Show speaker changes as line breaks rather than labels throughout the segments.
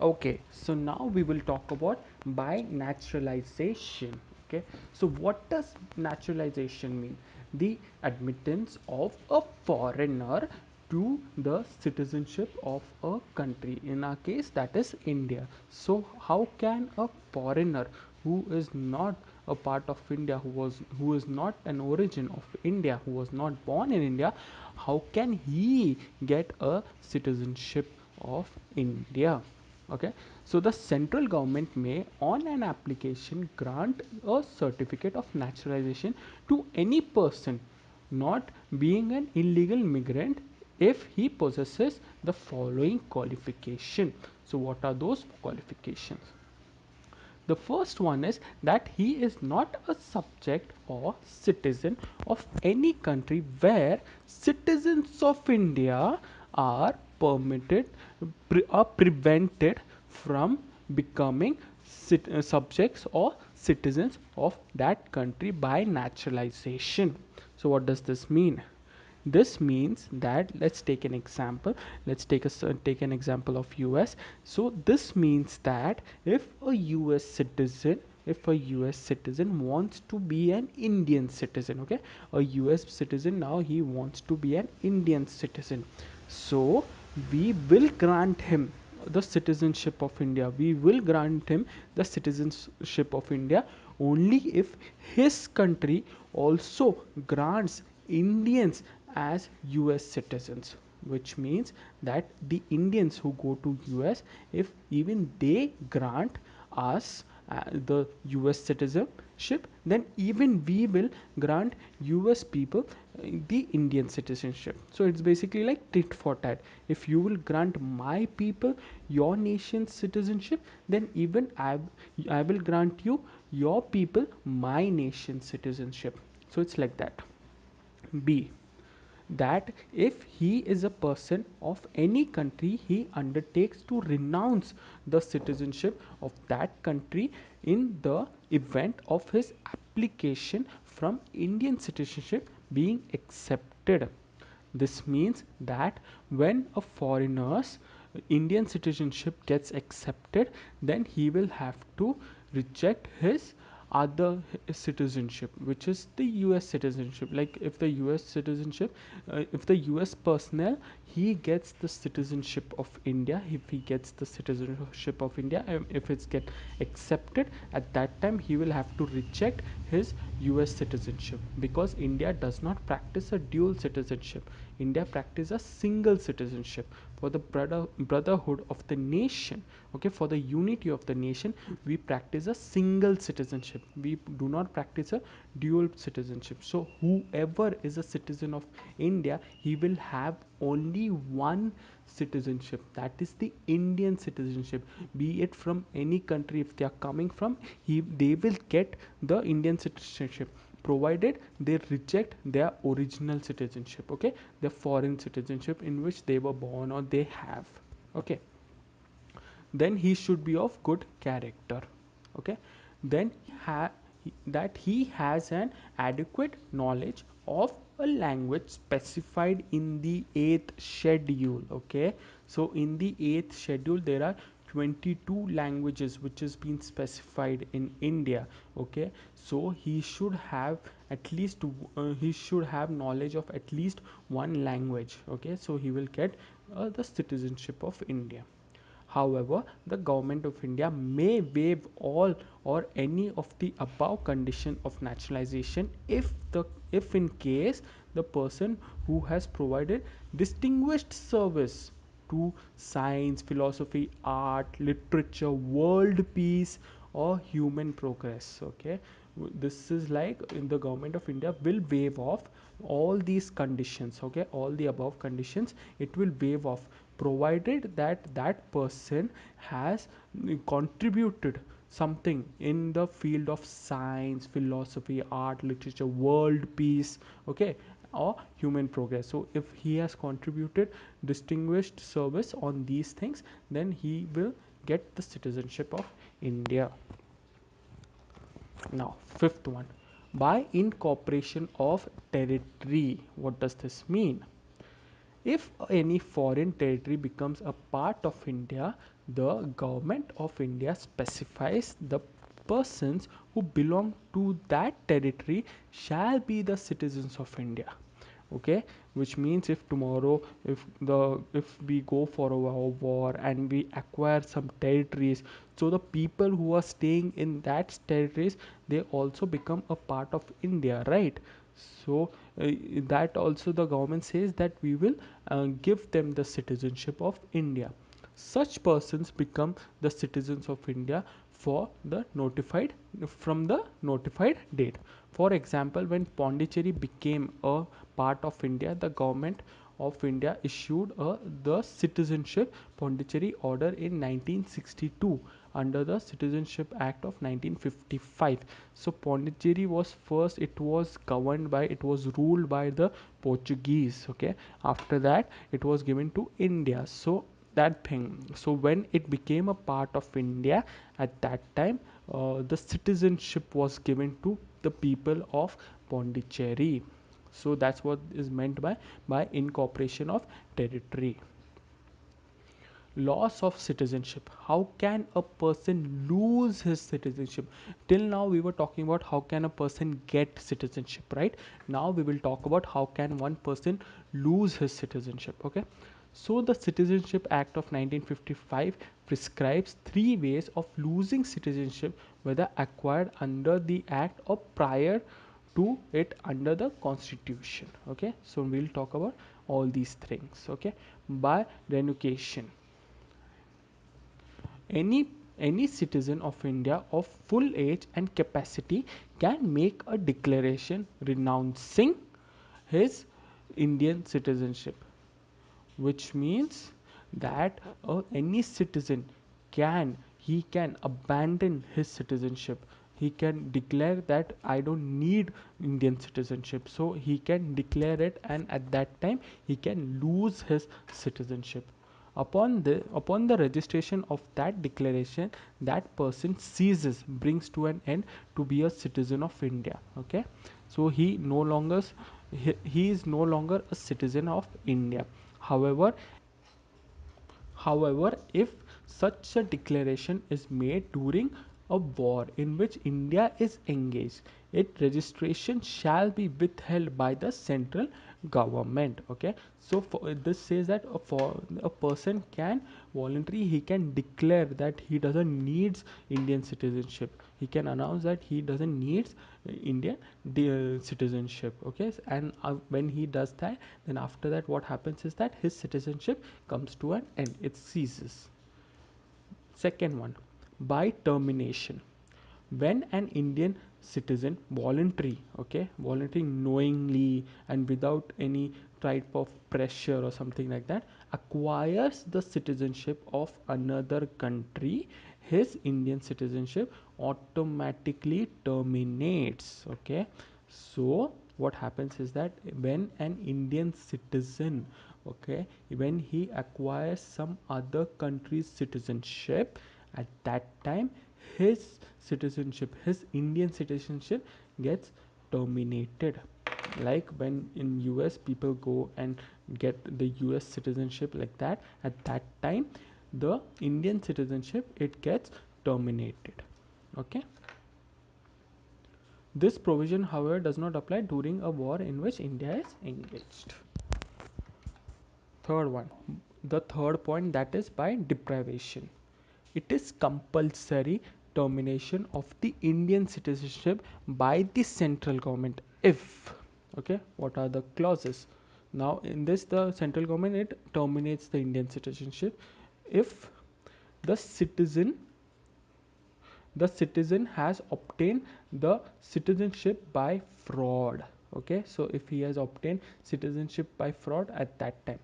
Okay, so now we will talk about by naturalization. Okay, so what does naturalization mean? The admittance of a foreigner to the citizenship of a country. In our case, that is India. So, how can a foreigner who is not a part of India, who is not an origin of India, who was not born in India, how can he get a citizenship of India? Okay, so the central government may on an application grant a certificate of naturalization to any person not being an illegal migrant if he possesses the following qualification. So what are those qualifications? The first one is that he is not a subject or citizen of any country where citizens of India are permitted are prevented from becoming subjects or citizens of that country by naturalization. So what does this mean? This means that, let's take an example. Let's take an example of US. So this means that if a US citizen wants to be an Indian citizen, okay, a US citizen, now he wants to be an Indian citizen, so we will grant him the citizenship of India. We will grant him the citizenship of India only if his country also grants Indians as US citizens, which means that the Indians who go to US, if even they grant us the US citizenship, then even we will grant US people the Indian citizenship. So it's basically like tit for tat. If you will grant my people your nation's citizenship, then even I will grant you your people my nation's citizenship. So it's like that. B, that if he is a person of any country, he undertakes to renounce the citizenship of that country in the event of his application from Indian citizenship being accepted. This means that when a foreigner's Indian citizenship gets accepted, then he will have to reject his other citizenship, which is the US citizenship. Like if the US citizenship, if the US personnel, he gets the citizenship of India, if he gets the citizenship of India, if it's get accepted, at that time he will have to reject his US citizenship, because India does not practice a dual citizenship. India practices a single citizenship for the brotherhood of the nation. Okay, for the unity of the nation, we practice a single citizenship. We do not practice a dual citizenship. So whoever is a citizen of India, he will have only one citizenship, that is the Indian citizenship. Be it from any country, if they are coming from, they will get the Indian citizenship, provided they reject their original citizenship, okay, their foreign citizenship in which they were born or they have. Okay, then he should be of good character. Okay, then that he has an adequate knowledge of a language specified in the 8th schedule. Okay, so in the 8th schedule there are 22 languages which has been specified in India. Okay, so he should have at least he should have knowledge of at least one language. Okay, so he will get the citizenship of India. However, the government of India may waive all or any of the above condition of naturalization if in case the person who has provided distinguished service to science, philosophy, art, literature, world peace, or human progress. Okay, this is like in the government of India will waive off all these conditions. Okay, all the above conditions it will waive off, provided that that person has contributed something in the field of science, philosophy, art, literature, world peace, okay, or human progress. So if he has contributed distinguished service on these things, then he will get the citizenship of India. Now, fifth one, by incorporation of territory. What does this mean? If any foreign territory becomes a part of India, the government of India specifies the persons who belong to that territory shall be the citizens of India. Okay, which means if tomorrow, if we go for a war and we acquire some territories, so the people who are staying in that territories, they also become a part of India, right? So that also the government says that we will give them the citizenship of India. Such persons become the citizens of India for the notified from the notified date. For example, when Pondicherry became a part of India, the government of India issued the Citizenship Pondicherry Order in 1962 under the Citizenship Act of 1955. So Pondicherry was first, it was ruled by the Portuguese. Okay, after that it was given to India. So that thing, so when it became a part of India, at that time the citizenship was given to the people of Pondicherry. So that's what is meant by incorporation of territory. Loss of citizenship. How can a person lose his citizenship? Till now we were talking about how can a person get citizenship, right? Now we will talk about how can one person lose his citizenship. Okay, so the Citizenship Act of 1955 prescribes three ways of losing citizenship, whether acquired under the act or prior to it under the constitution. Okay, so we'll talk about all these things. Okay, by renunciation, any any citizen of India of full age and capacity can make a declaration renouncing his Indian citizenship, which means that any citizen can abandon his citizenship. He can declare that I don't need Indian citizenship, so he can declare it, and at that time he can lose his citizenship. Upon the registration of that declaration, that person ceases, brings to an end to be a citizen of India. Okay, so he is no longer a citizen of India. However, if such a declaration is made during a war in which India is engaged, its registration shall be withheld by the central government. Okay, so this says that for a person can voluntarily, he can declare that he doesn't needs Indian citizenship. He can announce that he doesn't needs Indian citizenship. Okay, and when he does that, then after that what happens is that his citizenship comes to an end, it ceases. Second one, by termination. When an Indian citizen voluntarily knowingly and without any type of pressure or something like that, acquires the citizenship of another country, his Indian citizenship automatically terminates. Okay, so what happens is that when an Indian citizen, okay, when he acquires some other country's citizenship, at that time his Indian citizenship gets terminated. Like when in US people go and get the US citizenship, like that, at that time the Indian citizenship, it gets terminated. Okay, this provision however does not apply during a war in which India is engaged. Third one, the third point, that is by deprivation. It is compulsory termination of the Indian citizenship by the central government if, okay, what are the clauses? Now in this, the central government, it terminates the Indian citizenship if the citizen has obtained the citizenship by fraud. Okay, so if he has obtained citizenship by fraud at that time.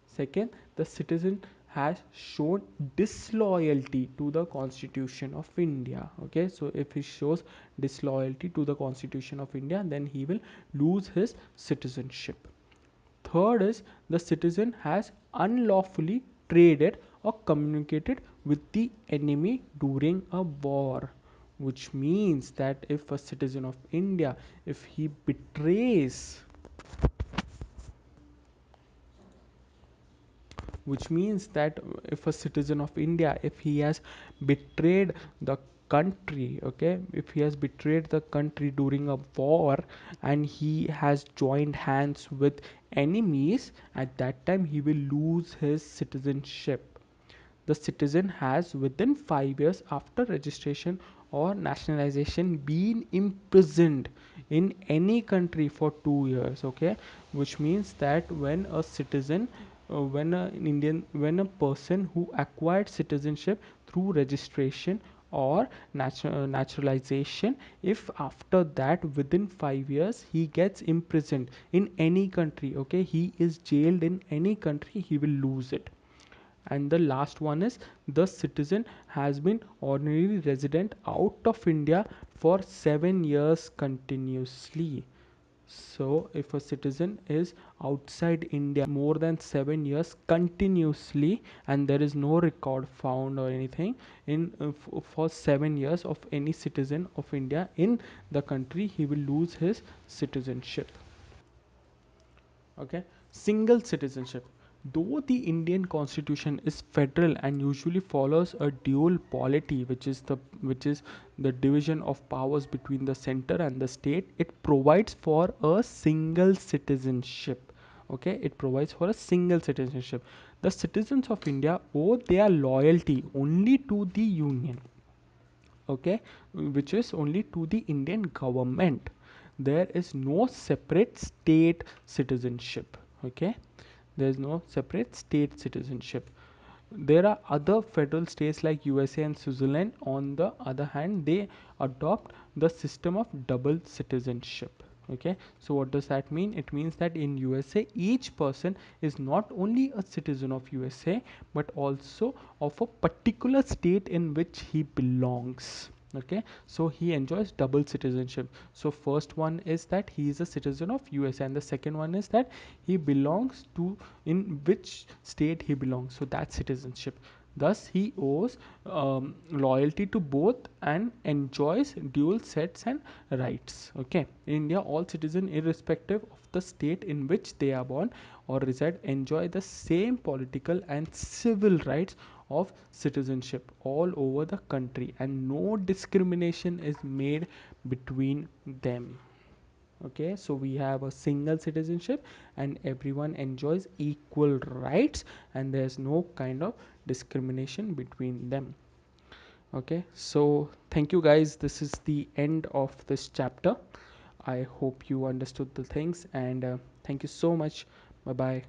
Second, the citizen has shown disloyalty to the Constitution of India. Okay, so if he shows disloyalty to the Constitution of India, then he will lose his citizenship. Third is the citizen has unlawfully traded or communicated with the enemy during a war, which means that if a citizen of India, if he betrays which means that if a citizen of India, if he has betrayed the country, okay, if he has betrayed the country during a war and he has joined hands with enemies, at that time he will lose his citizenship. The citizen has within 5 years after registration or nationalization been imprisoned in any country for 2 years, okay, which means that when a citizen when a person who acquired citizenship through registration or naturalization, if after that within 5 years he gets imprisoned in any country, okay, he is jailed in any country, he will lose it. And the last one is the citizen has been ordinary resident out of India for 7 years continuously. So if a citizen is outside India more than 7 years continuously and there is no record found or anything in for 7 years of any citizen of India in the country, he will lose his citizenship. Okay, single citizenship. Though the Indian constitution is federal and usually follows a dual polity, which is the division of powers between the center and the state, it provides for a single citizenship. Okay, it provides for a single citizenship. The citizens of India owe their loyalty only to the union, okay, which is only to the Indian government. There is no separate state citizenship, okay, there is no separate state citizenship. There are other federal states like USA and Switzerland, on the other hand, they adopt the system of double citizenship. Okay, so what does that mean? It means that in USA each person is not only a citizen of USA but also of a particular state in which he belongs. Okay, so he enjoys double citizenship. So first one is that he is a citizen of USA, and the second one is that he belongs to in which state he belongs, so that's citizenship. Thus he owes loyalty to both and enjoys dual sets and rights. Okay, in India all citizens irrespective of the state in which they are born or reside enjoy the same political and civil rights of citizenship all over the country, and no discrimination is made between them. Okay, so we have a single citizenship and everyone enjoys equal rights and there's no kind of discrimination between them. Okay, so thank you guys, this is the end of this chapter. I hope you understood the things, and thank you so much. Bye bye.